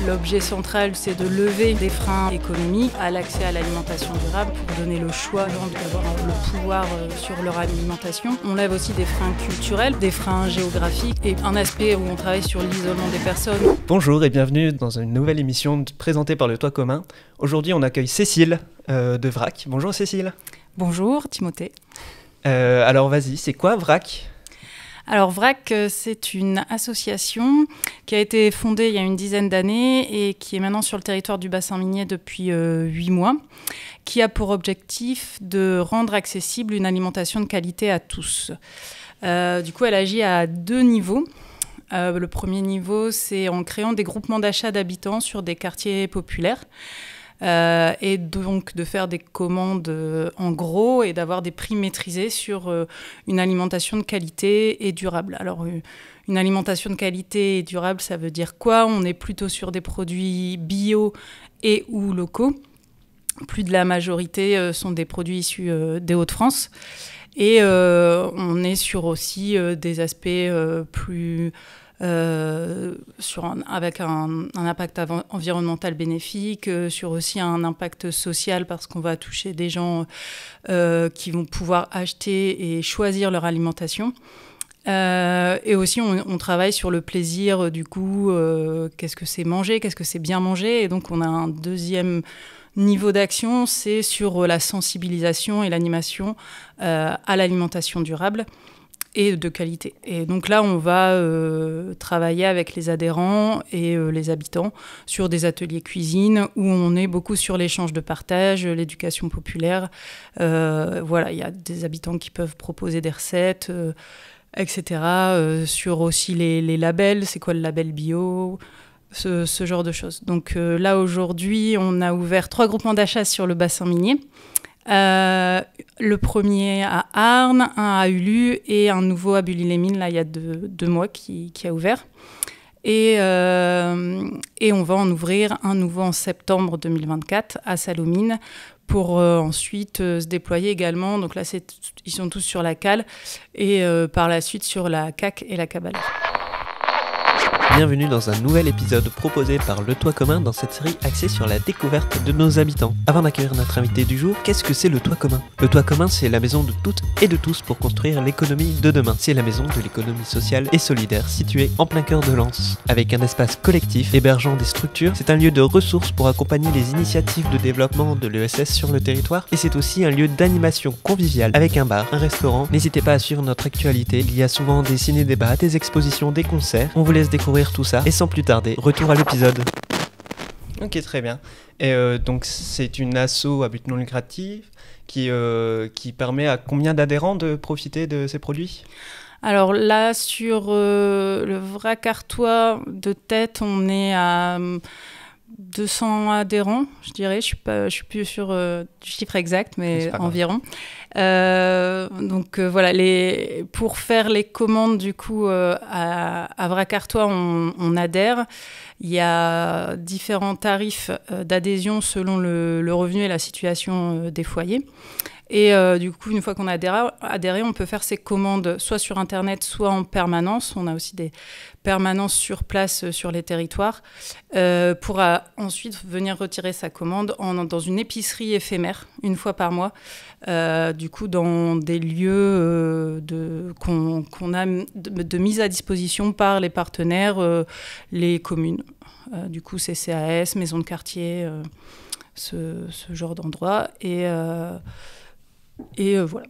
l'objet central, c'est de lever des freins économiques à l'accès à l'alimentation durable pour donner le choix aux gens d'avoir le pouvoir sur leur alimentation. On lève aussi des freins culturels, des freins géographiques et un aspect où on travaille sur l'isolement des personnes. Bonjour et bienvenue dans une nouvelle émission présentée par le Toit commun. Aujourd'hui, on accueille Cécile de VRAC. Bonjour Cécile. Bonjour Timothée. Alors vas-y, c'est quoi VRAC ? Alors VRAC, c'est une association qui a été fondée il y a une dizaine d'années et qui est maintenant sur le territoire du bassin minier depuis 8 mois, qui a pour objectif de rendre accessible une alimentation de qualité à tous. Du coup, elle agit à 2 niveaux. Le premier niveau, c'est en créant des groupements d'achat d'habitants sur des quartiers populaires. Et donc de faire des commandes en gros et d'avoir des prix maîtrisés sur une alimentation de qualité et durable. Alors une alimentation de qualité et durable, ça veut dire quoi ? On est plutôt sur des produits bio et ou locaux. Plus de la majorité sont des produits issus des Hauts-de-France. Et on est sur aussi des aspects plus... avec un impact environnemental bénéfique, sur aussi un impact social parce qu'on va toucher des gens qui vont pouvoir acheter et choisir leur alimentation. Et aussi, on travaille sur le plaisir du goût, qu'est-ce que c'est manger, qu'est-ce que c'est bien manger. Et donc, on a un deuxième niveau d'action, c'est sur la sensibilisation et l'animation à l'alimentation durable et de qualité. Et donc là, on va travailler avec les adhérents et les habitants sur des ateliers cuisine où on est beaucoup sur l'échange de partage, l'éducation populaire. Voilà, il y a des habitants qui peuvent proposer des recettes, etc. Sur aussi les labels, c'est quoi le label bio ? Ce genre de choses. Donc là, aujourd'hui, on a ouvert 3 groupements d'achat sur le bassin minier. Le premier à Arnes, un à Ulu et un nouveau à Bully-les-Mines, là, il y a 2 mois qui a ouvert. Et on va en ouvrir un nouveau en septembre 2024 à Salomine pour ensuite se déployer également. Donc là, ils sont tous sur la cale et par la suite sur la CAC et la Cabalère. Bienvenue dans un nouvel épisode proposé par le Toit commun dans cette série axée sur la découverte de nos habitants. Avant d'accueillir notre invité du jour, qu'est-ce que c'est le Toit commun ? Le Toit commun, c'est la maison de toutes et de tous pour construire l'économie de demain. C'est la maison de l'économie sociale et solidaire située en plein cœur de Lens. Avec un espace collectif hébergeant des structures, c'est un lieu de ressources pour accompagner les initiatives de développement de l'ESS sur le territoire et c'est aussi un lieu d'animation conviviale avec un bar, un restaurant. N'hésitez pas à suivre notre actualité, il y a souvent des ciné-débats, des expositions, des concerts. On vous laisse découvrir tout ça et sans plus tarder, retour à l'épisode. Ok, très bien. Et donc c'est une asso à but non lucratif qui permet à combien d'adhérents de profiter de ces produits ? Alors là, sur le VRAC Artois de tête, on est à 200 adhérents, je dirais. Je suis plus sur du chiffre exact, mais environ. Donc voilà, pour faire les commandes du coup à VRAC Artois, on adhère. Il y a différents tarifs d'adhésion selon le revenu et la situation des foyers. Et du coup, une fois qu'on a adhéré, on peut faire ses commandes soit sur Internet, soit en permanence. On a aussi des permanences sur place sur les territoires pour ensuite venir retirer sa commande dans une épicerie éphémère, une fois par mois. Du coup, dans des lieux qu'on a de mise à disposition par les partenaires, les communes. Du coup, c'est CAS, maison de quartier, ce genre d'endroit. Et voilà.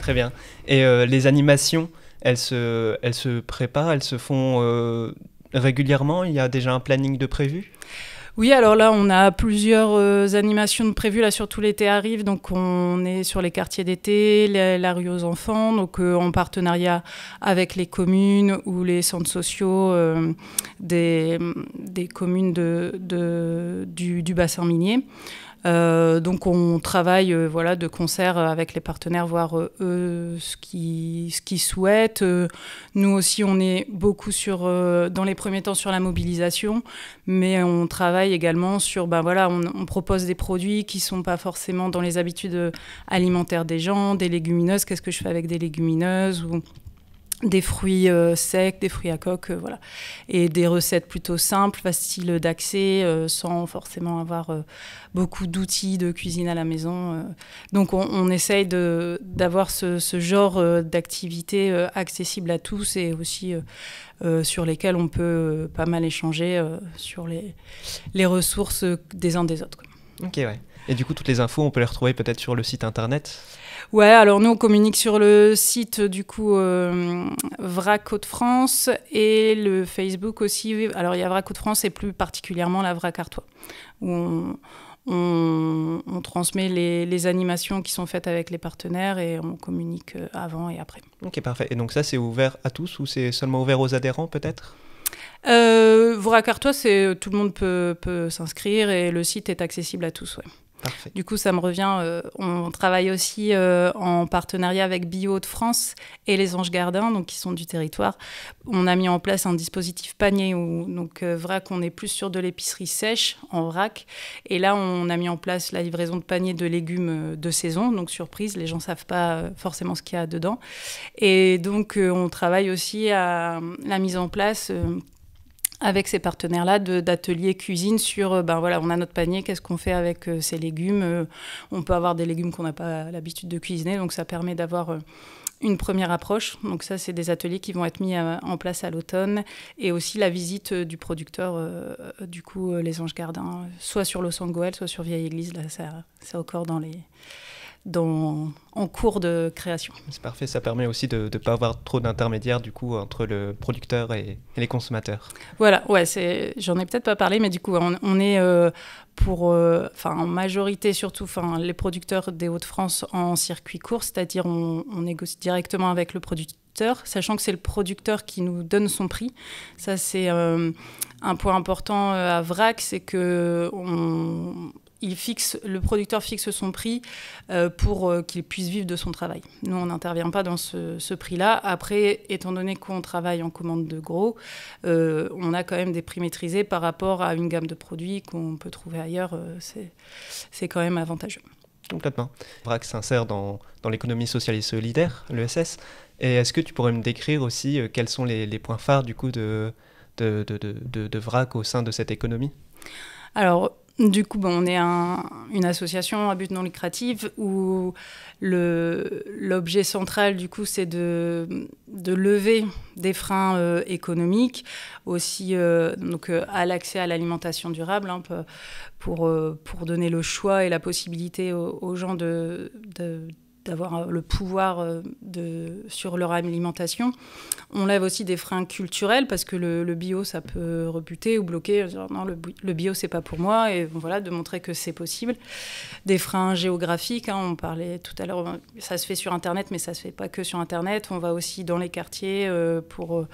Très bien. Et les animations, elles se préparent, elles se font régulièrement ? Il y a déjà un planning de prévu ? Oui, alors là, on a plusieurs animations de prévues. Là, surtout l'été arrive, donc on est sur les quartiers d'été, la rue aux enfants, donc en partenariat avec les communes ou les centres sociaux des communes du bassin minier. Donc on travaille de concert avec les partenaires, voir eux ce qu'ils souhaitent. Nous aussi, on est beaucoup dans les premiers temps sur la mobilisation, mais on travaille également sur, on propose des produits qui ne sont pas forcément dans les habitudes alimentaires des gens, des légumineuses, qu'est-ce que je fais avec des légumineuses des fruits secs, des fruits à coque, voilà. Et des recettes plutôt simples, faciles d'accès, sans forcément avoir beaucoup d'outils de cuisine à la maison. Donc on essaye d'avoir ce genre d'activité accessible à tous et aussi sur lesquelles on peut pas mal échanger sur les ressources des uns des autres, quoi. Ok, ouais. Et du coup, toutes les infos, on peut les retrouver peut-être sur le site internet ? Ouais, alors nous, on communique sur le site, du coup, VRAC Hauts-de-France et le Facebook aussi. Alors, il y a VRAC Hauts-de-France et plus particulièrement la VRAC Artois, où on transmet les animations qui sont faites avec les partenaires et on communique avant et après. Ok, parfait. Et donc ça, c'est ouvert à tous ou c'est seulement ouvert aux adhérents peut-être ? VRAC Artois, tout le monde peut s'inscrire et le site est accessible à tous, ouais. Parfait. Du coup, ça me revient, on travaille aussi en partenariat avec Bio de France et les Anges Gardins, donc qui sont du territoire. On a mis en place un dispositif panier où donc VRAC, on est plus sur de l'épicerie sèche en vrac. Et là, on a mis en place la livraison de paniers de légumes de saison, donc surprise, les gens ne savent pas forcément ce qu'il y a dedans. Et donc, on travaille aussi à la mise en place avec ces partenaires-là d'ateliers cuisine sur, voilà, on a notre panier, qu'est-ce qu'on fait avec ces légumes, on peut avoir des légumes qu'on n'a pas l'habitude de cuisiner, donc ça permet d'avoir une première approche. Donc ça, c'est des ateliers qui vont être mis en place à l'automne, et aussi la visite du producteur, du coup, les Anges Gardins, soit sur Los-Angoel, soit sur Vieille Église, là, c'est encore en cours de création. C'est parfait, ça permet aussi de ne pas avoir trop d'intermédiaires du coup entre le producteur et les consommateurs. Voilà, ouais, j'en ai peut-être pas parlé, mais du coup on est en majorité surtout les producteurs des Hauts-de-France en circuit court, c'est-à-dire on négocie directement avec le producteur, sachant que c'est le producteur qui nous donne son prix. Ça c'est un point important à VRAC, c'est que le producteur fixe son prix pour qu'il puisse vivre de son travail. Nous, on n'intervient pas dans ce prix-là. Après, étant donné qu'on travaille en commande de gros, on a quand même des prix maîtrisés par rapport à une gamme de produits qu'on peut trouver ailleurs. C'est quand même avantageux. Complètement. VRAC s'insère dans l'économie sociale et solidaire, l'ESS. Et est-ce que tu pourrais me décrire aussi quels sont les points phares du coup de VRAC au sein de cette économie ? Alors, du coup, on est une association à but non lucratif où l'objet central, du coup, c'est de lever des freins économiques, aussi à l'accès à l'alimentation durable, pour donner le choix et la possibilité aux gens d'avoir le pouvoir sur leur alimentation. On lève aussi des freins culturels parce que le bio, ça peut rebuter ou bloquer. Dire, non, le bio, c'est pas pour moi. Et voilà, de montrer que c'est possible. Des freins géographiques, on parlait tout à l'heure, ça se fait sur Internet, mais ça se fait pas que sur Internet. On va aussi dans les quartiers pour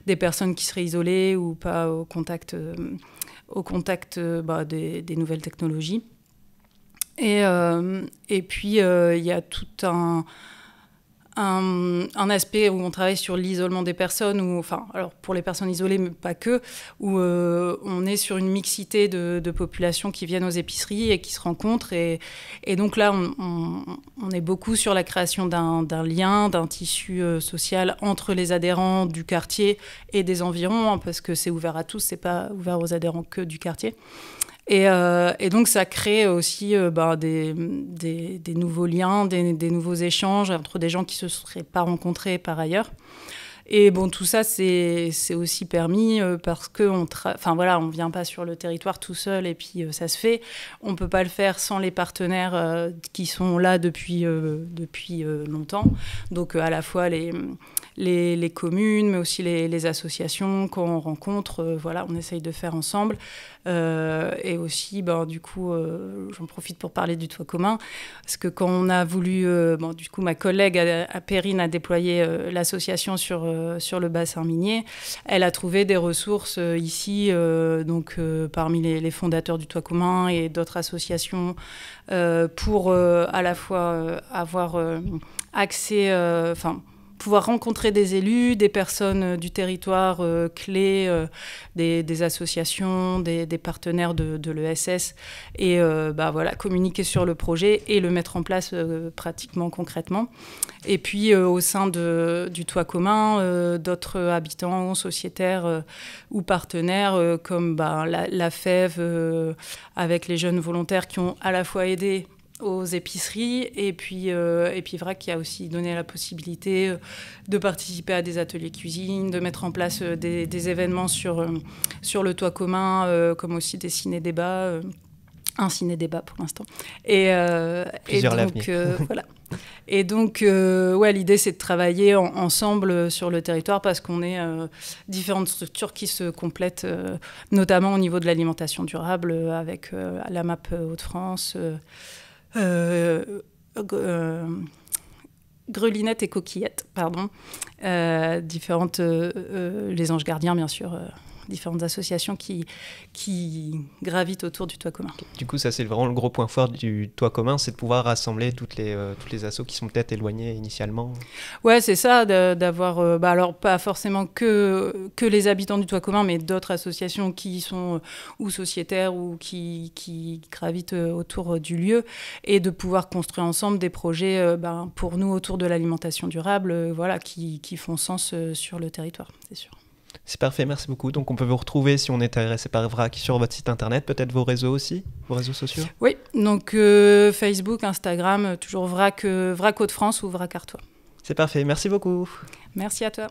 des personnes qui seraient isolées ou pas au contact des nouvelles technologies. Et puis, il y a tout un aspect où on travaille sur l'isolement des personnes, alors pour les personnes isolées, mais pas que, où on est sur une mixité de populations qui viennent aux épiceries et qui se rencontrent. Et donc là, on est beaucoup sur la création d'un lien, d'un tissu social entre les adhérents du quartier et des environs, parce que c'est ouvert à tous, c'est pas ouvert aux adhérents que du quartier. Et donc, ça crée aussi des nouveaux liens, des nouveaux échanges entre des gens qui ne se seraient pas rencontrés par ailleurs. Et bon, tout ça, c'est aussi permis parce qu'on on vient pas sur le territoire tout seul et puis ça se fait. On peut pas le faire sans les partenaires qui sont là depuis longtemps. Donc, à la fois les communes, mais aussi les associations qu'on rencontre, on essaye de faire ensemble. Et aussi, du coup, j'en profite pour parler du toit commun, parce que quand on a voulu, du coup, ma collègue à Périne a déployé l'association sur le bassin minier, elle a trouvé des ressources ici, parmi les fondateurs du toit commun et d'autres associations, pour à la fois avoir accès, pouvoir rencontrer des élus, des personnes du territoire clés, des associations, des partenaires de l'ESS, et communiquer sur le projet et le mettre en place pratiquement concrètement. Et puis au sein du toit commun, d'autres habitants, sociétaires ou partenaires comme la FEV avec les jeunes volontaires qui ont à la fois aidé aux épiceries et puis VRAC qui a aussi donné la possibilité de participer à des ateliers cuisine, de mettre en place des événements sur le toit commun, comme aussi des ciné-débats, un ciné-débat pour l'instant. Plusieurs donc voilà. Et donc, l'idée, c'est de travailler ensemble sur le territoire parce qu'on est différentes structures qui se complètent, notamment au niveau de l'alimentation durable, avec la MAP Hauts-de-France, Grelinette et Coquillette, pardon. Différentes, les Anges Gardiens, bien sûr, différentes associations qui gravitent autour du toit commun. Du coup, ça c'est vraiment le gros point fort du toit commun, c'est de pouvoir rassembler toutes les assos qui sont peut-être éloignées initialement. Ouais, c'est ça, d'avoir, alors pas forcément que les habitants du toit commun, mais d'autres associations qui sont ou sociétaires ou qui gravitent autour du lieu, et de pouvoir construire ensemble des projets, pour nous, autour de l'alimentation durable, qui font sens sur le territoire, c'est sûr. C'est parfait, merci beaucoup. Donc on peut vous retrouver si on est intéressé par VRAC sur votre site internet, peut-être vos réseaux aussi, vos réseaux sociaux? Oui, donc Facebook, Instagram, toujours VRAC Hauts-de-France ou VRAC Artois. C'est parfait, merci beaucoup. Merci à toi.